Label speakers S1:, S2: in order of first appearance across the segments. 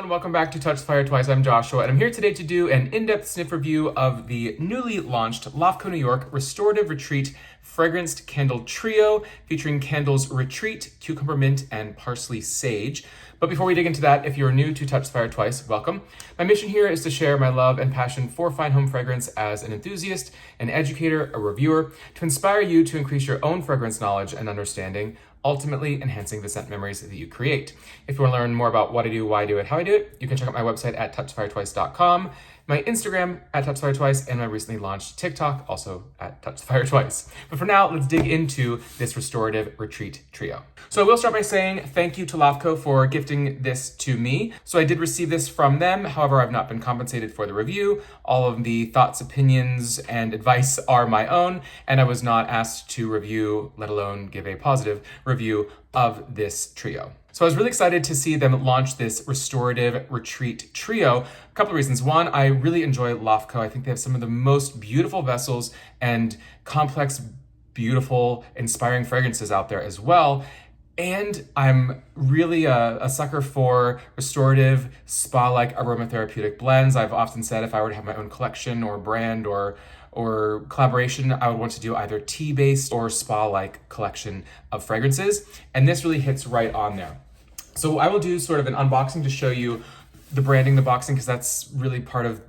S1: everyone, welcome back to Touch the Fire Twice. I'm Joshua, and I'm here today to do an in-depth sniff review of the newly launched LAFCO New York Restorative Retreat Fragranced Candle Trio, featuring candles Retreat, Cucumber Mint, and Parsley Sage. But before we dig into that, if you're new to Touch the Fire Twice, welcome. My mission here is to share my love and passion for fine home fragrance as an enthusiast, an educator, a reviewer, to inspire you to increase your own fragrance knowledge and understanding, ultimately enhancing the scent memories that you create. If you want to learn more about what I do, why I do it, how I do it, you can check out my website at TouchTheFireTwice.com, my Instagram at TouchTheFireTwice, and my recently launched TikTok, also at TouchTheFireTwice. But for now, let's dig into this Restorative Retreat Trio. So I will start by saying thank you to LAFCO for gifting this to me. So I did receive this from them. However, I've not been compensated for the review. All of the thoughts, opinions, and advice are my own, and I was not asked to review, let alone give a positive review of this trio. So I was really excited to see them launch this Restorative Retreat Trio. A couple of reasons. One, I really enjoy LAFCO. I think they have some of the most beautiful vessels and complex, beautiful, inspiring fragrances out there as well. And I'm really a sucker for restorative, spa-like aromatherapeutic blends. I've often said if I were to have my own collection or brand or collaboration, I would want to do either tea-based or spa-like collection of fragrances. And this really hits right on there. So I will do sort of an unboxing to show you the branding, the boxing, because that's really part of,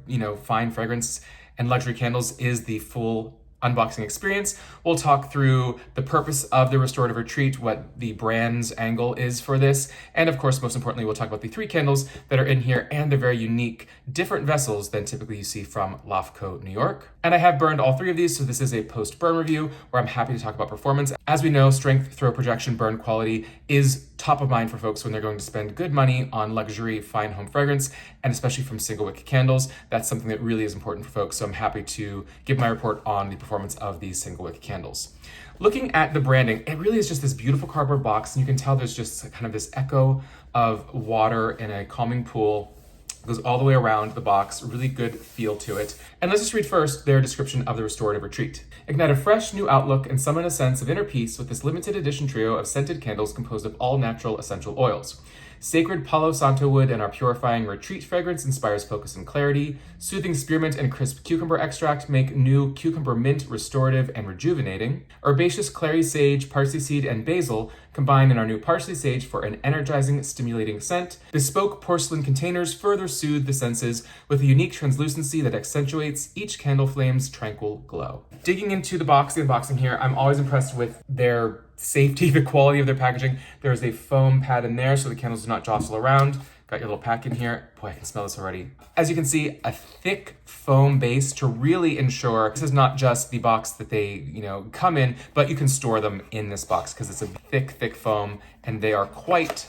S1: fine fragrance and luxury candles is the full unboxing experience. We'll talk through the purpose of the Restorative Retreat, what the brand's angle is for this, and of course, most importantly, we'll talk about the three candles that are in here and the very unique, different vessels than typically you see from LAFCO New York. And I have burned all three of these, so this is a post-burn review where I'm happy to talk about performance. As we know, strength, throw projection, burn quality is top of mind for folks when they're going to spend good money on luxury fine home fragrance, and especially from single wick candles. That's something that really is important for folks, so I'm happy to give my report on the performance of these single wick candles. Looking at the branding, it really is just this beautiful cardboard box, and you can tell there's just kind of this echo of water in a calming pool. It goes all the way around the box, really good feel to it. And let's just read first their description of the Restorative Retreat. Ignite a fresh new outlook and summon a sense of inner peace with this limited edition trio of scented candles composed of all natural essential oils. Sacred Palo Santo wood and our purifying retreat fragrance inspires focus and clarity. Soothing spearmint and crisp cucumber extract make new cucumber mint restorative and rejuvenating. Herbaceous clary sage, parsley seed, and basil combine in our new parsley sage for an energizing, stimulating scent. Bespoke porcelain containers further soothe the senses with a unique translucency that accentuates each candle flame's tranquil glow. Digging into the unboxing here, I'm always impressed with their safety, the quality of their packaging. There's a foam pad in there so the candles do not jostle around. Got your little pack in here. Boy, I can smell this already. As you can see, a thick foam base to really ensure this is not just the box that they, come in, but you can store them in this box because it's a thick foam and they are quite,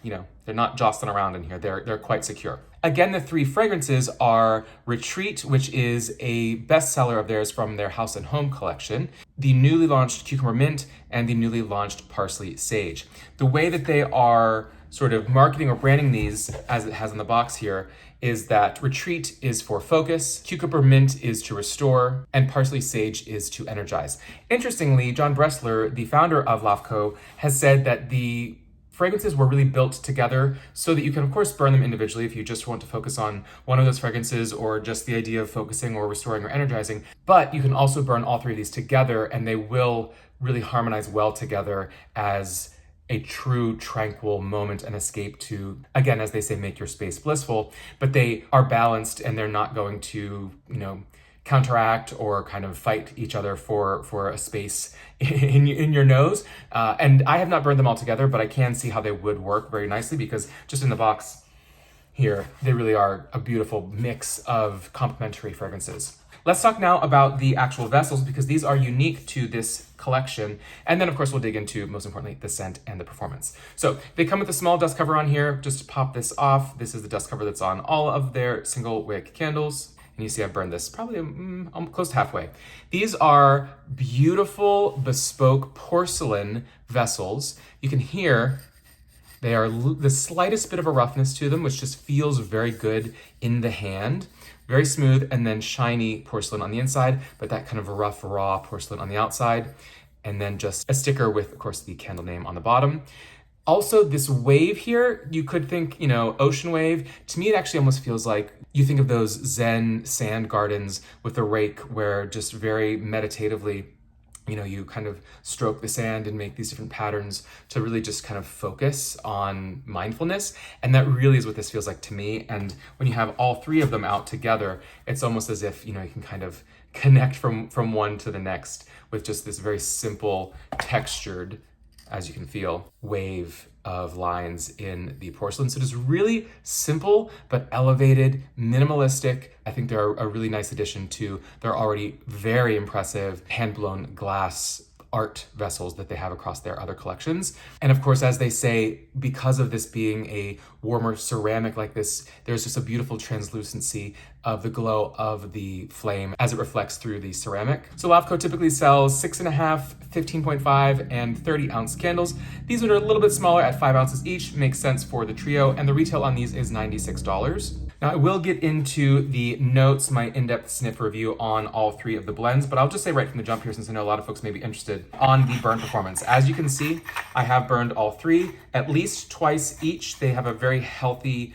S1: they're not jostling around in here. They're quite secure. Again, the three fragrances are Retreat, which is a bestseller of theirs from their House and Home collection, the newly launched Cucumber Mint, and the newly launched Parsley Sage. The way that they are sort of marketing or branding these, as it has in the box here, is that Retreat is for focus, Cucumber Mint is to restore, and Parsley Sage is to energize. Interestingly, John Bressler, the founder of LAFCO, has said that the fragrances were really built together so that you can, of course, burn them individually if you just want to focus on one of those fragrances or just the idea of focusing or restoring or energizing. But you can also burn all three of these together and they will really harmonize well together as a true tranquil moment and escape to, again, as they say, make your space blissful. But they are balanced and they're not going to, counteract or kind of fight each other for a space in your nose. And I have not burned them all together, but I can see how they would work very nicely because just in the box here, they really are a beautiful mix of complementary fragrances. Let's talk now about the actual vessels because these are unique to this collection. And then of course we'll dig into, most importantly, the scent and the performance. So they come with a small dust cover on here. Just to pop this off, this is the dust cover that's on all of their single wick candles. And you see I've burned this probably close to halfway. These are beautiful bespoke porcelain vessels. You can hear they are the slightest bit of a roughness to them, which just feels very good in the hand. Very smooth and then shiny porcelain on the inside, but that kind of rough, raw porcelain on the outside. And then just a sticker with, of course, the candle name on the bottom. Also, this wave here, you could think, ocean wave. To me, it actually almost feels like you think of those Zen sand gardens with the rake where just very meditatively, you kind of stroke the sand and make these different patterns to really just kind of focus on mindfulness. And that really is what this feels like to me. And when you have all three of them out together, it's almost as if, you can kind of connect from one to the next with just this very simple, textured, as you can feel, wave of lines in the porcelain. So just really simple, but elevated, minimalistic. I think they're a really nice addition to their already very impressive hand-blown glass art vessels that they have across their other collections. And of course, as they say, because of this being a warmer ceramic like this, there's just a beautiful translucency of the glow of the flame as it reflects through the ceramic. So LAFCO typically sells 6.5, 15.5, and 30-ounce candles. These are a little bit smaller at 5 ounces each, makes sense for the trio, and the retail on these is $96. Now I will get into the notes, my in-depth sniff review on all three of the blends, but I'll just say right from the jump here, since I know a lot of folks may be interested, on the burn performance. As you can see, I have burned all three at least twice each. They have a very healthy,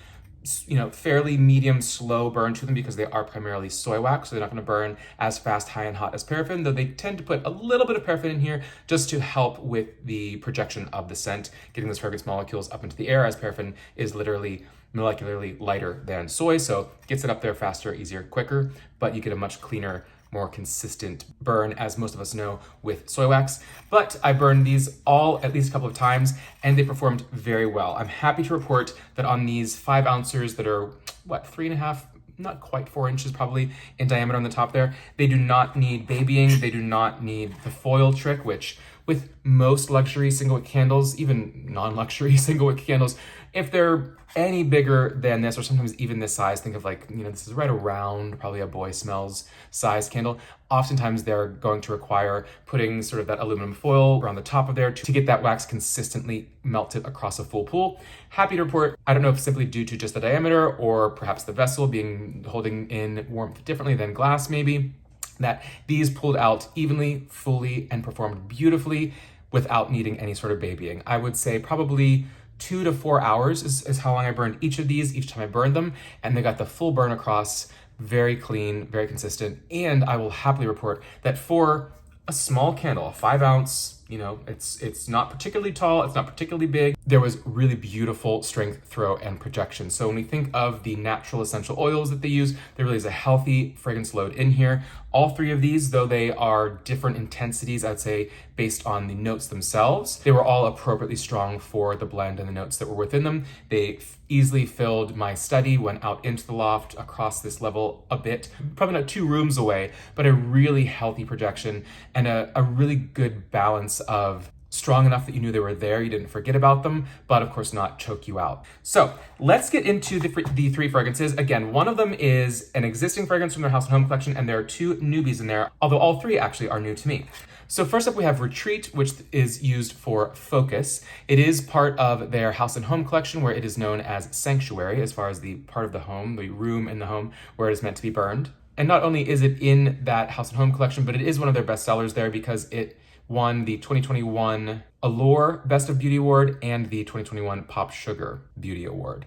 S1: fairly medium slow burn to them because they are primarily soy wax, so they're not going to burn as fast, high, and hot as paraffin, though they tend to put a little bit of paraffin in here just to help with the projection of the scent, getting those fragrance molecules up into the air, as paraffin is literally molecularly lighter than soy, so gets it up there faster, easier, quicker, but you get a much cleaner, more consistent burn, as most of us know, with soy wax. But I burned these all at least a couple of times, and they performed very well. I'm happy to report that on these 5 ounces that are, 3.5, not quite 4 inches probably in diameter on the top there, they do not need babying, they do not need the foil trick, which with most luxury single wick candles, even non-luxury single wick candles, if they're any bigger than this, or sometimes even this size, think of this is right around probably a Boy Smells size candle. Oftentimes they're going to require putting sort of that aluminum foil around the top of there to get that wax consistently melted across a full pool. Happy to report, I don't know if simply due to just the diameter or perhaps the vessel holding in warmth differently than glass maybe, that these pulled out evenly, fully, and performed beautifully without needing any sort of babying. I would say probably 2 to 4 hours is how long I burned each of these each time I burned them, and they got the full burn across, very clean, very consistent. And I will happily report that for a small candle, a 5 ounce, it's not particularly tall, it's not particularly big, there was really beautiful strength, throw, and projection. So when we think of the natural essential oils that they use, there really is a healthy fragrance load in here. All three of these, though they are different intensities, I'd say, based on the notes themselves, they were all appropriately strong for the blend and the notes that were within them. They easily filled my study, went out into the loft across this level a bit, probably not 2 rooms away, but a really healthy projection and a really good balance of strong enough that you knew they were there, you didn't forget about them, but of course not choke you out. So let's get into the 3 fragrances. Again, one of them is an existing fragrance from their House and Home collection, and there are 2 newbies in there, although all 3 actually are new to me. So first up we have Retreat, which is used for focus. It is part of their House and Home collection, where it is known as Sanctuary, as far as the part of the home, the room in the home where it is meant to be burned. And not only is it in that House and Home collection, but it is one of their best sellers there because it won the 2021 Allure Best of Beauty Award and the 2021 Pop Sugar Beauty Award.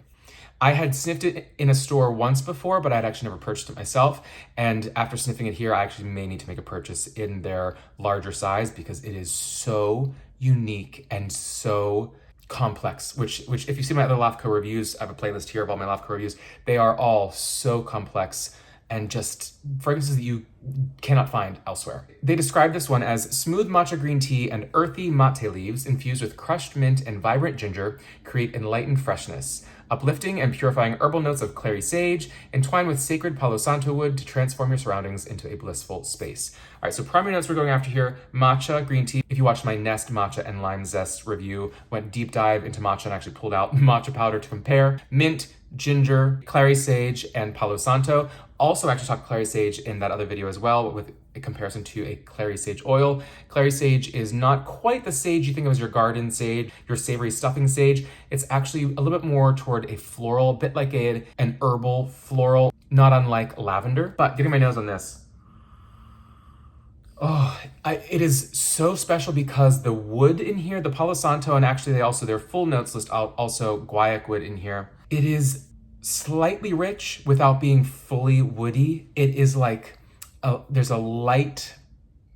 S1: I had sniffed it in a store once before, but I'd actually never purchased it myself. And after sniffing it here, I actually may need to make a purchase in their larger size because it is so unique and so complex, which if you see my other LAFCO reviews, I have a playlist here of all my LAFCO reviews, they are all so complex and just fragrances that you cannot find elsewhere. They describe this one as smooth matcha green tea and earthy mate leaves infused with crushed mint and vibrant ginger create enlightened freshness. Uplifting and purifying herbal notes of clary sage entwined with sacred Palo Santo wood to transform your surroundings into a blissful space. All right, so primary notes we're going after here, matcha, green tea. If you watched my Nest matcha and lime zest review, went deep dive into matcha and actually pulled out matcha powder to compare. Mint, ginger, clary sage, and Palo Santo. Also actually talked clary sage in that other video as well, but with a comparison to a clary sage oil. Clary sage is not quite the sage you think of as your garden sage, your savory stuffing sage. It's actually a little bit more toward a floral, a bit like an herbal floral, not unlike lavender. But getting my nose on this. Oh, it is so special because the wood in here, the Palo Santo, and actually their full notes list also guaiac wood in here. It is slightly rich without being fully woody. It is like, there's a light,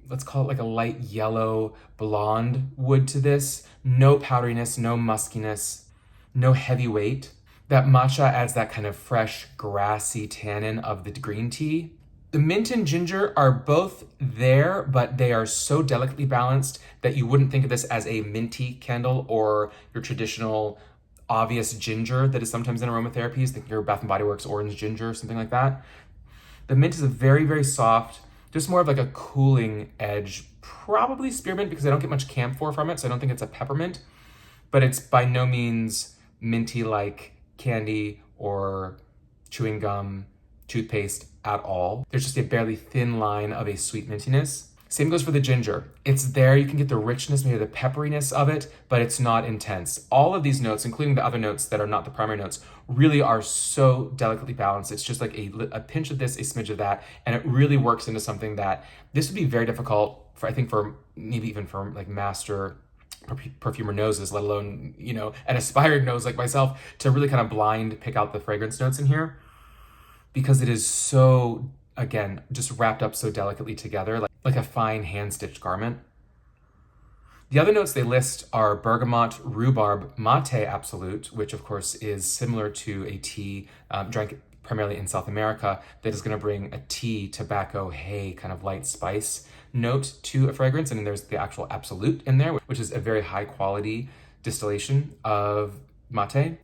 S1: let's call it like a light yellow blonde wood to this. No powderiness, no muskiness, no heavy weight. That matcha adds that kind of fresh, grassy tannin of the green tea. The mint and ginger are both there, but they are so delicately balanced that you wouldn't think of this as a minty candle or your traditional obvious ginger that is sometimes in aromatherapies, think your Bath & Body Works orange ginger, something like that. The mint is a very, very soft, just more of like a cooling edge, probably spearmint because I don't get much camphor from it, so I don't think it's a peppermint, but it's by no means minty like candy or chewing gum, toothpaste at all. There's just a barely thin line of a sweet mintiness. Same goes for the ginger. It's there, you can get the richness, maybe the pepperiness of it, but it's not intense. All of these notes, including the other notes that are not the primary notes, really are so delicately balanced. It's just like a pinch of this, a smidge of that, and it really works into something that this would be very difficult for, I think, for maybe even for like master perfumer noses, let alone, an aspiring nose like myself, to really kind of blind pick out the fragrance notes in here, because it is so, again, just wrapped up so delicately together, like a fine hand-stitched garment. The other notes they list are bergamot, rhubarb, mate absolute, which of course is similar to a tea drank primarily in South America that is going to bring a tea, tobacco, hay, kind of light spice note to a fragrance. And then there's the actual absolute in there, which is a very high quality distillation of mate.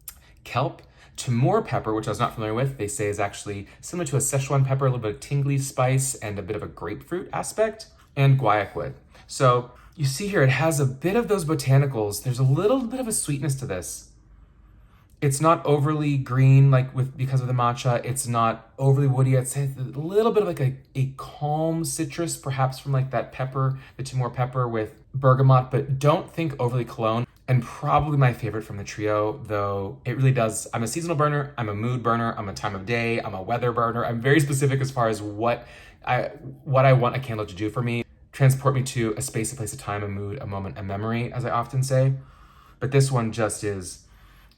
S1: Kelp, Timor pepper, which I was not familiar with, they say is actually similar to a Szechuan pepper, a little bit of tingly spice and a bit of a grapefruit aspect, and guaiac wood. So you see here, it has a bit of those botanicals. There's a little bit of a sweetness to this. It's not overly green because of the matcha. It's not overly woody. I'd say a little bit of like a calm citrus, perhaps from like that pepper, the Timor pepper with bergamot, but don't think overly cologne. And probably my favorite from the trio, though it really does. I'm a seasonal burner, I'm a mood burner, I'm a time of day, I'm a weather burner. I'm very specific as far as what I want a candle to do for me. Transport me to a space, a place, a time, a mood, a moment, a memory, as I often say. But this one just is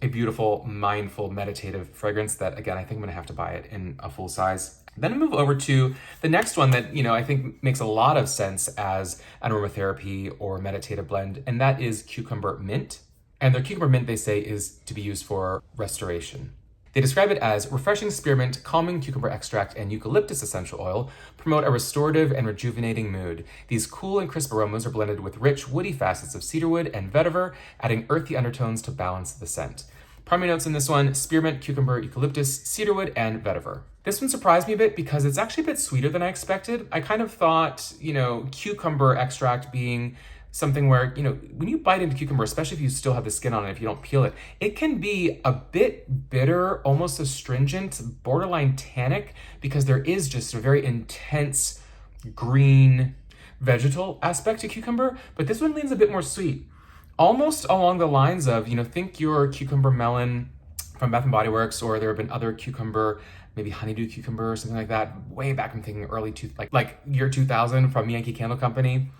S1: a beautiful, mindful, meditative fragrance that, again, I think I'm gonna have to buy it in a full size. Then I move over to the next one that, I think makes a lot of sense as an aromatherapy or meditative blend, and that is cucumber mint. And their cucumber mint, they say, is to be used for restoration. They describe it as refreshing spearmint, calming cucumber extract, and eucalyptus essential oil promote a restorative and rejuvenating mood. These cool and crisp aromas are blended with rich, woody facets of cedarwood and vetiver, adding earthy undertones to balance the scent. Primary notes in this one: spearmint, cucumber, eucalyptus, cedarwood, and vetiver. This one surprised me a bit because it's actually a bit sweeter than I expected. I kind of thought, cucumber extract being something where, when you bite into cucumber, especially if you still have the skin on it, if you don't peel it, it can be a bit bitter, almost astringent, borderline tannic, because there is just a very intense green vegetal aspect to cucumber, but this one leans a bit more sweet. Almost along the lines of, think your cucumber melon from Bath & Body Works, or there have been other cucumber, maybe honeydew cucumber or something like that, way back, I'm thinking early like year 2000 from Yankee Candle Company.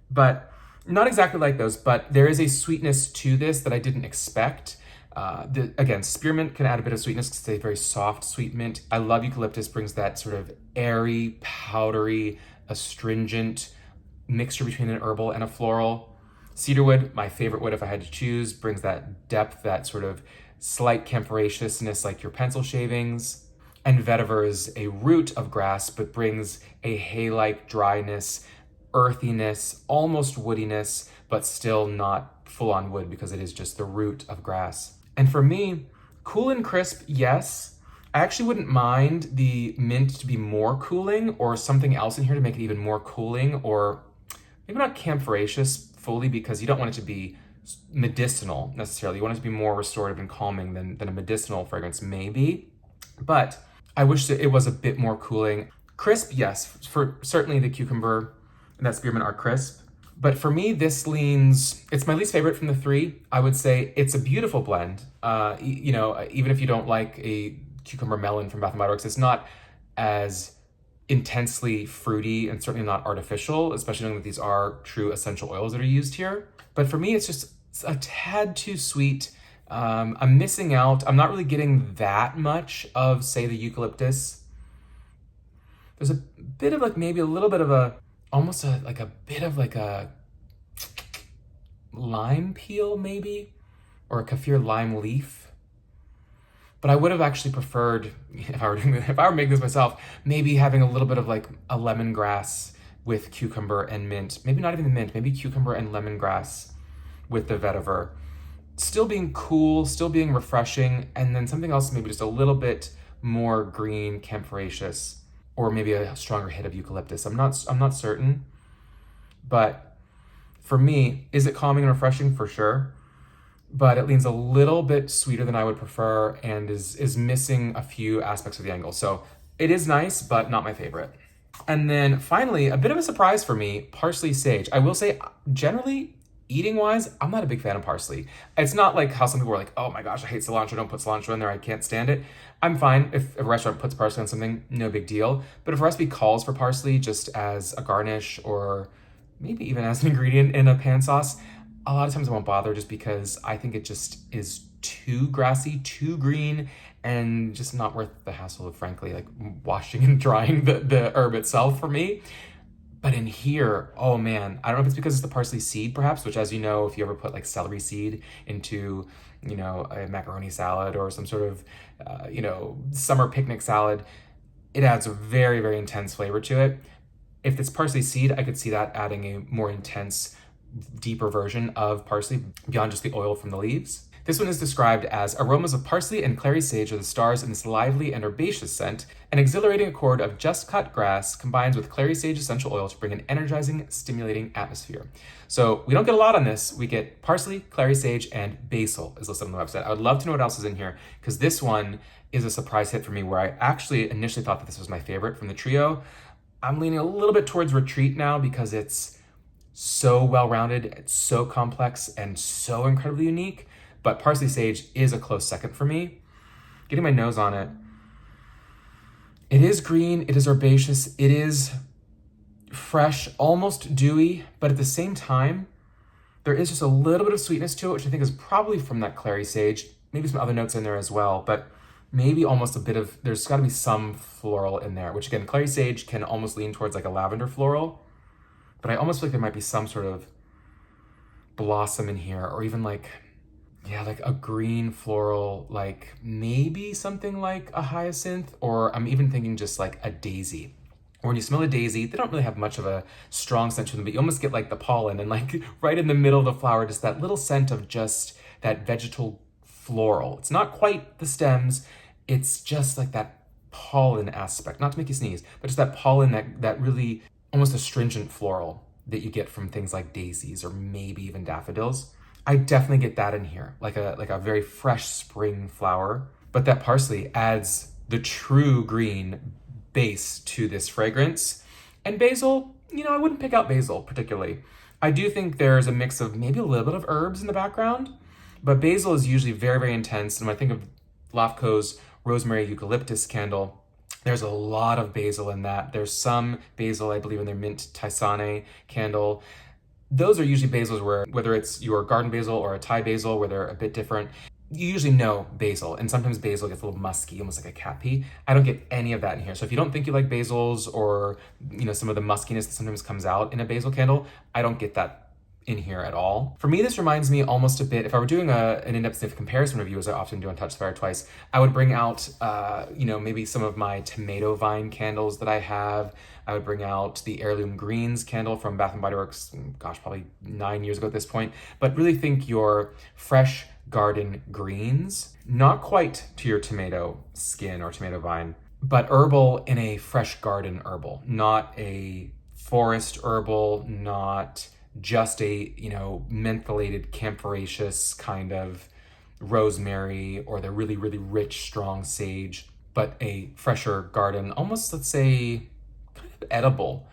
S1: But not exactly like those, but there is a sweetness to this that I didn't expect. Again, spearmint can add a bit of sweetness because it's a very soft sweet mint. I love eucalyptus, brings that sort of airy, powdery, astringent mixture between an herbal and a floral. Cedarwood, my favorite wood if I had to choose, brings that depth, that sort of slight camphoraceousness like your pencil shavings. And vetiver is a root of grass, but brings a hay-like dryness, earthiness, almost woodiness, but still not full-on wood because it is just the root of grass. And for me, cool and crisp, yes. I actually wouldn't mind the mint to be more cooling, or something else in here to make it even more cooling, or maybe not camphoraceous fully, because you don't want it to be medicinal necessarily. You want it to be more restorative and calming than a medicinal fragrance maybe. But I wish that it was a bit more cooling. Crisp, yes, for certainly the cucumber and that spearmint are crisp. But for me, it's my least favorite from the three. I would say it's a beautiful blend. Even if you don't like a cucumber melon from Bath & Body Works, it's not as intensely fruity and certainly not artificial, especially knowing that these are true essential oils that are used here. But for me, it's just a tad too sweet. I'm missing out. I'm not really getting that much of, say, the eucalyptus. There's a bit of like maybe a little bit of almost like a bit of like a lime peel maybe, or a kaffir lime leaf. But I would have actually preferred, if I were making this myself, maybe having a little bit of like a lemongrass with cucumber and mint. Maybe not even the mint, maybe cucumber and lemongrass with the vetiver. Still being cool, still being refreshing, and then something else maybe just a little bit more green, camphoraceous, or maybe a stronger hit of eucalyptus. I'm not certain, but for me, is it calming and refreshing? For sure. But it leans a little bit sweeter than I would prefer and is missing a few aspects of the angle. So it is nice, but not my favorite. And then finally, a bit of a surprise for me, Parsley Sage. I will say, generally, eating wise, I'm not a big fan of parsley. It's not like how some people are like, oh my gosh, I hate cilantro, don't put cilantro in there, I can't stand it. I'm fine if a restaurant puts parsley on something, no big deal. But if a recipe calls for parsley just as a garnish or maybe even as an ingredient in a pan sauce, a lot of times I won't bother just because I think it just is too grassy, too green, and just not worth the hassle of, frankly, like washing and drying the herb itself for me. But in here, oh man, I don't know if it's because it's the parsley seed perhaps, which, as you know, if you ever put like celery seed into, a macaroni salad or some sort of, summer picnic salad, it adds a very, very intense flavor to it. If it's parsley seed, I could see that adding a more intense, deeper version of parsley beyond just the oil from the leaves. This one is described as aromas of parsley and clary sage are the stars in this lively and herbaceous scent. An exhilarating accord of just cut grass combines with clary sage essential oil to bring an energizing, stimulating atmosphere. So we don't get a lot on this. We get parsley, clary sage, and basil is listed on the website. I would love to know what else is in here because this one is a surprise hit for me where I actually initially thought that this was my favorite from the trio. I'm leaning a little bit towards Retreat now because it's so well-rounded, it's so complex, and so incredibly unique. But Parsley Sage is a close second for me. Getting my nose on it. It is green, it is herbaceous, it is fresh, almost dewy, but at the same time, there is just a little bit of sweetness to it, which I think is probably from that clary sage. Maybe some other notes in there as well, but maybe almost a bit of, there's gotta be some floral in there, which again, clary sage can almost lean towards like a lavender floral, but I almost feel like there might be some sort of blossom in here, or even like a green floral, like maybe something like a hyacinth, or I'm even thinking just like a daisy. Or when you smell a daisy, they don't really have much of a strong scent to them, but you almost get like the pollen and like right in the middle of the flower, just that little scent of just that vegetal floral. It's not quite the stems, it's just like that pollen aspect, not to make you sneeze, but just that pollen, that really almost astringent floral that you get from things like daisies or maybe even daffodils. I definitely get that in here, like a very fresh spring flower. But that parsley adds the true green base to this fragrance. And basil, I wouldn't pick out basil particularly. I do think there's a mix of maybe a little bit of herbs in the background, but basil is usually very, very intense. And when I think of LAFCO's rosemary eucalyptus candle, there's a lot of basil in that. There's some basil, I believe, in their mint tisane candle. Those are usually basils where, whether it's your garden basil or a Thai basil, where they're a bit different, you usually know basil, and sometimes basil gets a little musky, almost like a cat pee. I don't get any of that in here. So if you don't think you like basils or, some of the muskiness that sometimes comes out in a basil candle, I don't get that in here at all. For me, this reminds me almost a bit, if I were doing an in-depth sniff comparison review, as I often do on Touch the Fire Twice, I would bring out, maybe some of my tomato vine candles that I have. I would bring out the Heirloom Greens candle from Bath & Body Works, probably 9 years ago at this point. But really think your fresh garden greens, not quite to your tomato skin or tomato vine, but herbal in a fresh garden herbal, not a forest herbal, not just a, mentholated, camphoraceous kind of rosemary or the really, really rich, strong sage, but a fresher garden, almost, let's say, kind of edible,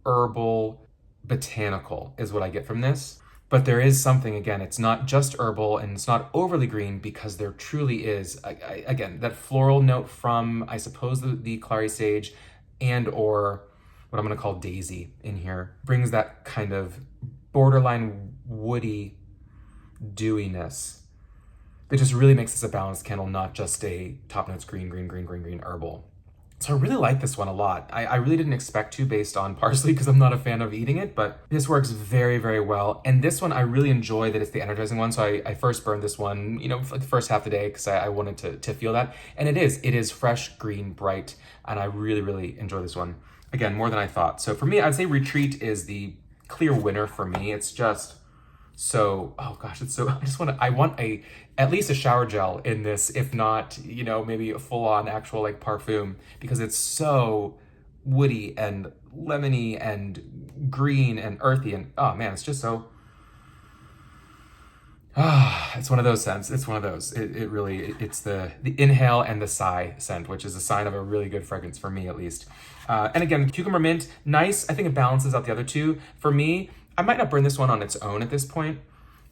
S1: herbal, botanical is what I get from this. But there is something, again, it's not just herbal and it's not overly green because there truly is, again, that floral note from, I suppose, the clary sage, and or what I'm gonna call daisy in here. Brings that kind of borderline woody dewiness that just really makes this a balanced candle, not just a top notes green, green, green, green, green herbal. So I really like this one a lot. I really didn't expect to based on parsley because I'm not a fan of eating it, but this works very, very well. And this one, I really enjoy that it's the energizing one. So I first burned this one, you know, for the first half of the day because I wanted to feel that. And it is fresh, green, bright. And I really, really enjoy this one. Again, more than I thought. So for me, I'd say Retreat is the clear winner for me. It's just so, oh gosh, it's so, I want at least a shower gel in this, if not, you know, maybe a full on actual like parfum, because it's so woody and lemony and green and earthy and, oh man, it's just so, it's one of those scents. It's one of those. It's the inhale and the sigh scent, which is a sign of a really good fragrance for me, at least. And again, cucumber mint, nice. I think it balances out the other two. For me, I might not burn this one on its own at this point,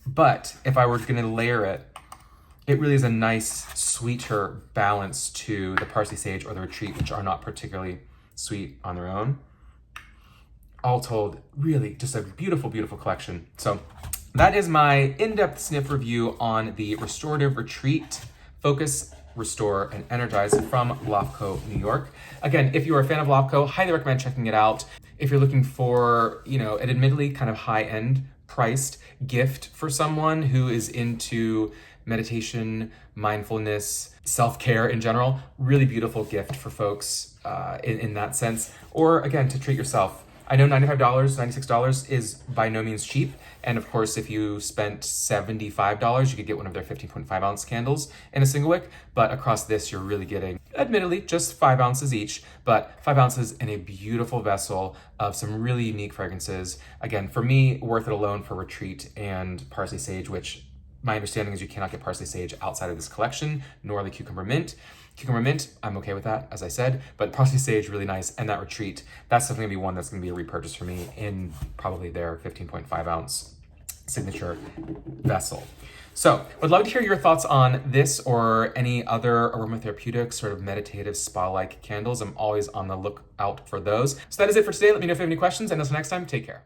S1: but if I were gonna layer it, it really is a nice, sweeter balance to the Parsley Sage or the Retreat, which are not particularly sweet on their own. All told, really just a beautiful, beautiful collection. So that is my in-depth sniff review on the Restorative Retreat Focus, Restore, and Energize from LAFCO, New York. Again, if you are a fan of LAFCO, highly recommend checking it out. If you're looking for, you know, an admittedly kind of high-end priced gift for someone who is into meditation, mindfulness, self-care in general, really beautiful gift for folks in that sense. Or again, to treat yourself. I know $95, $96 is by no means cheap. And of course, if you spent $75, you could get one of their 15.5 ounce candles in a single wick. But across this, you're really getting, admittedly, just 5 ounces each, but 5 ounces in a beautiful vessel of some really unique fragrances. Again, for me, worth it alone for Retreat and Parsley Sage, which my understanding is you cannot get Parsley Sage outside of this collection, nor the Cucumber Mint. Cucumber Mint, I'm okay with that, as I said, but Parsley Sage, really nice, and that Retreat, that's definitely gonna be one that's gonna be a repurchase for me in probably their 15.5 ounce signature vessel. So, would love to hear your thoughts on this or any other aromatherapeutic, sort of meditative spa-like candles. I'm always on the lookout for those. So that is it for today. Let me know if you have any questions, and until next time, take care.